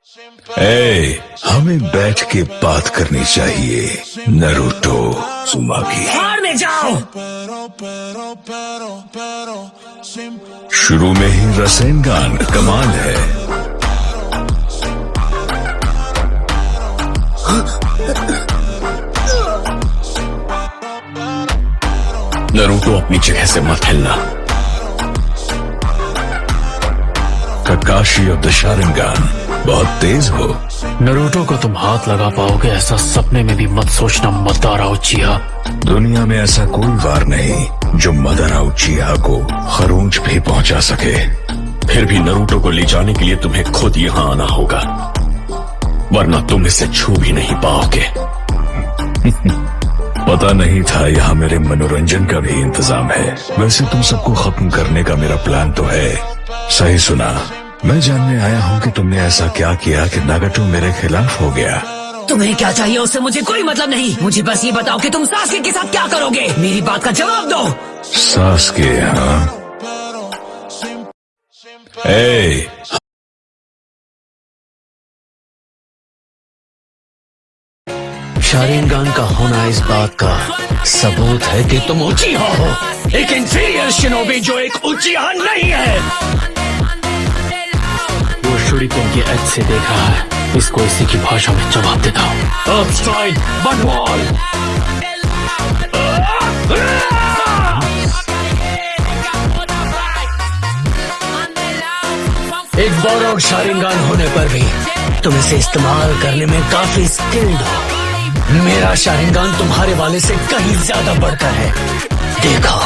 हमें बैठ के बात करनी चाहिए नरूटो उज़ुमाकी। बाहर में जाओ। शुरू में ही रसेनगान कमाल है। नरूटो अपनी जगह से मत हिलना। काकाशी ऑफ द शारिंगान, बहुत तेज हो। नरूटो को तुम हाथ लगा पाओगे ऐसा सपने में भी मत सोचना मदारा उचिहा। दुनिया में ऐसा कोई वार नहीं जो मदारा उचिहा को खरोंच भी पहुंचा सके। फिर भी नरूटो को ले जाने के लिए तुम्हें खुद यहाँ आना होगा, वरना तुम इसे छू भी नहीं पाओगे। पता नहीं था यहाँ मेरे मनोरंजन का भी इंतजाम है। वैसे तुम सबको खत्म करने का मेरा प्लान तो है। सही सुना। मैं जानने आया हूँ कि तुमने ऐसा क्या किया कि नागाटो मेरे खिलाफ हो गया। तुम्हें क्या चाहिए उससे मुझे कोई मतलब नहीं। मुझे बस ये बताओ कि तुम सासके के साथ क्या करोगे। मेरी बात का जवाब दो। सासके? हाँ। शारिंगान का होना इस बात का सबूत है कि तुम उचिहा हो, एक इंफीरियर शिनोबी जो एक उचिहा नहीं है। वो शूरिकेन के एज से देख रहा है। इसको इसी की भाषा में जवाब देता हूँ। अर्थ स्ट्राइक, बट वॉल। एक बोरोग शारिंगान होने पर भी तुम इसे इस्तेमाल करने में काफी स्किल्ड हो। मेरा शारिंगान तुम्हारे वाले से कहीं ज्यादा बढ़कर है। देखो।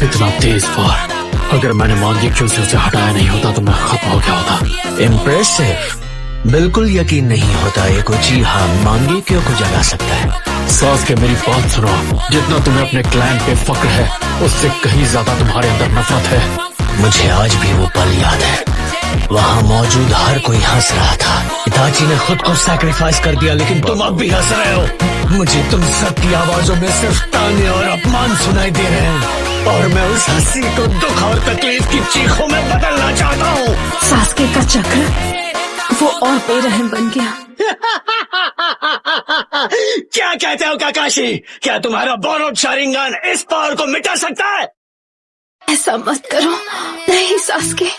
इतना तेज वार, अगर मैंने मांगेक्यो से उसे हटाया नहीं होता तो मैं खत्म हो गया होता। इम्प्रेसिव। बिल्कुल यकीन नहीं होता एक उचिहा मांगेक्यो को जगा सकता है। सासके मेरी बात सुनो, जितना तुम्हें अपने क्लैन पे फक्र है उससे कहीं ज्यादा तुम्हारे अंदर नफरत है। मुझे आज भी वो पल याद है। वहाँ मौजूद हर कोई हंस रहा था। इताची ने खुद को सैक्रिफाइस कर दिया, लेकिन तुम अब भी हंस रहे हो। मुझे तुम सबकी आवाजों में सिर्फ ताने और अपमान सुनाई दे रहे हैं, और मैं उस हंसी को दुख और तकलीफ की चीखों में बदलना चाहता हूँ। सासके का चक्र वो और बेरहम बन गया। क्या कहते हो काकाशी? क्या तुम्हारा बोरोग शारिंगान इस पावर को मिटा सकता है? ऐसा मत करो। नहीं सासके।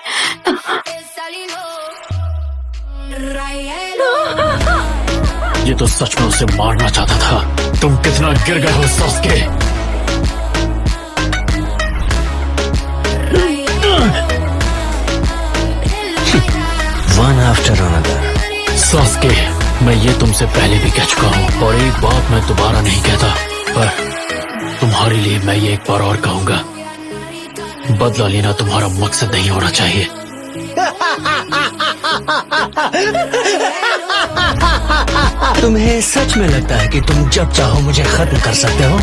ये तो सच में उसे मारना चाहता था। तुम कितना गिर गए हो सासके। One after another. सासके, मैं ये तुमसे पहले भी कह चुका हूँ और एक बात मैं दोबारा नहीं कहता, पर तुम्हारे लिए मैं ये एक बार और कहूंगा। बदला लेना तुम्हारा मकसद नहीं होना चाहिए। तुम्हें सच में लगता है कि तुम जब चाहो मुझे खत्म कर सकते हो?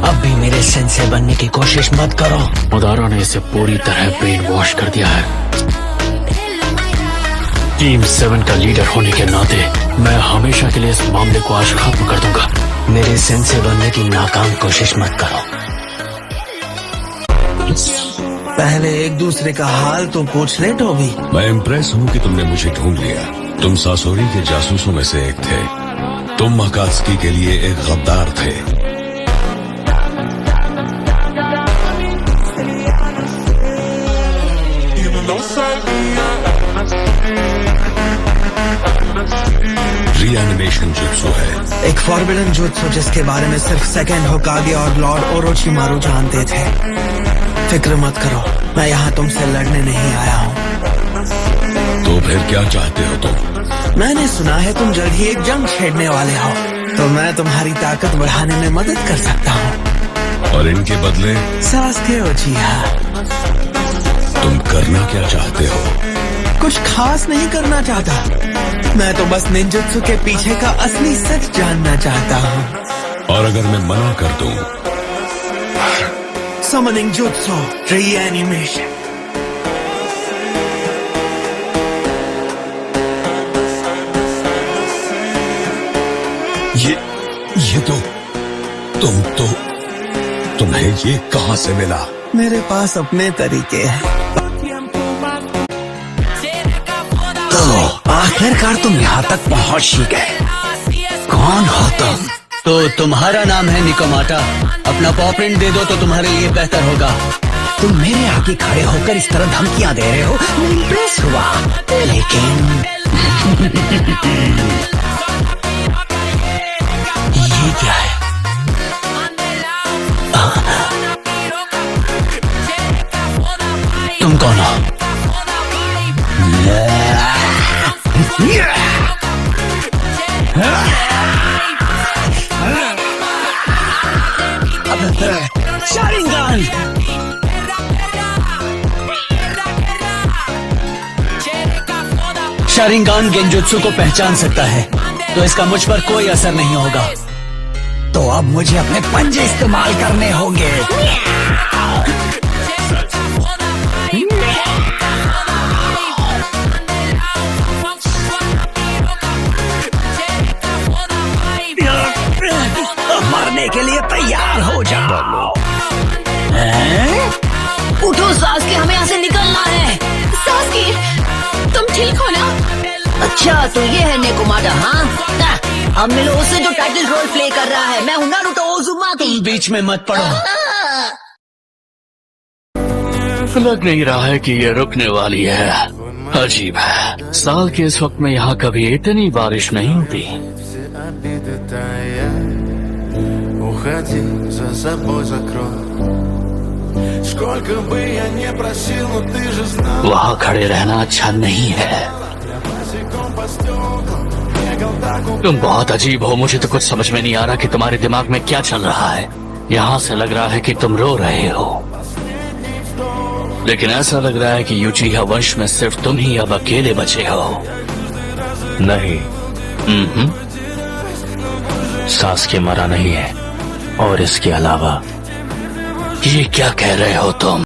अब भी मेरे सेंसे बनने की कोशिश मत करो। मदारा ने इसे पूरी तरह ब्रेन वॉश कर दिया है। टीम 7 का लीडर होने के नाते मैं हमेशा के लिए इस मामले को आज खत्म कर दूंगा। मेरे सेंसे बनने की नाकाम कोशिश मत करो। पहले एक दूसरे का हाल तो पूछ ले टोबी। मैं इम्प्रेस हूँ कि तुमने मुझे ढूंढ लिया। तुम सासोरी के जासूसों में से एक थे। तुम अकात्सुकी के लिए एक गद्दार थे। रीएनिमेशन जुत्सु है, एक फॉरबिडन जुत्सु जिसके बारे में सिर्फ सेकेंड होकागे और लॉर्ड ओरोचिमारू जानते थे। फिक्र मत करो, मैं यहाँ तुमसे लड़ने नहीं आया हूँ। तो फिर क्या चाहते हो तुम? मैंने सुना है तुम जल्द ही एक जंग छेड़ने वाले हो, तो मैं तुम्हारी ताकत बढ़ाने में मदद कर सकता हूँ। और इनके बदले? सासके उचिहा। तुम करना क्या चाहते हो? कुछ खास नहीं करना चाहता, मैं तो बस निंजुत्सु के पीछे का असली सच जानना चाहता हूँ। और अगर मैं मना कर दूं? समनिंग जुत्सु रीएनिमेशन। ये तो तुम्हें ये कहां से मिला? मेरे पास अपने तरीके हैं। तो आखिरकार तुम यहाँ तक पहुँच ही गए। कौन हो तुम? तो तुम्हारा नाम है निकोमाटा। अपना पॉ प्रिंट दे दो तो तुम्हारे लिए बेहतर होगा। तुम मेरे आगे खड़े होकर इस तरह धमकियां दे रहे हो, मैं इम्प्रेस हुआ, लेकिन ये क्या है? तुम कौन हो? शारिंगन! शारिंगान गेंजुत्सु को पहचान सकता है, तो इसका मुझ पर कोई असर नहीं होगा। तो अब मुझे अपने पंजे इस्तेमाल करने होंगे। मरने के लिए तैयार हो जाओ। उठो सासकी, हमें यहाँ से निकलना है। सासकी, तुम ठीक हो ना? अच्छा तो ये है नेकोमाटा, हाँ? अब मिलो उससे जो टाइटल रोल प्ले कर रहा है। मैं हूँ नारुतो उज़ुमाकी। बीच में मत पड़ो। लग नहीं रहा है कि ये रुकने वाली है। अजीब है, साल के इस वक्त में यहाँ कभी इतनी बारिश नहीं होती। Уходи, за собой закрой. Сколько бы я не просил, но ты же знал. वहाँ खड़े रहना अच्छा नहीं है। तुम बहुत अजीब हो, मुझे तो कुछ समझ में नहीं आ रहा कि तुम्हारे दिमाग में क्या चल रहा है। यहाँ से लग रहा है कि तुम रो रहे हो, लेकिन ऐसा लग रहा है कि यूचिहा वंश में सिर्फ तुम ही अब अकेले बचे हो। नहीं, सासके मरा नहीं है, और इसके अलावा ये क्या कह रहे हो तुम?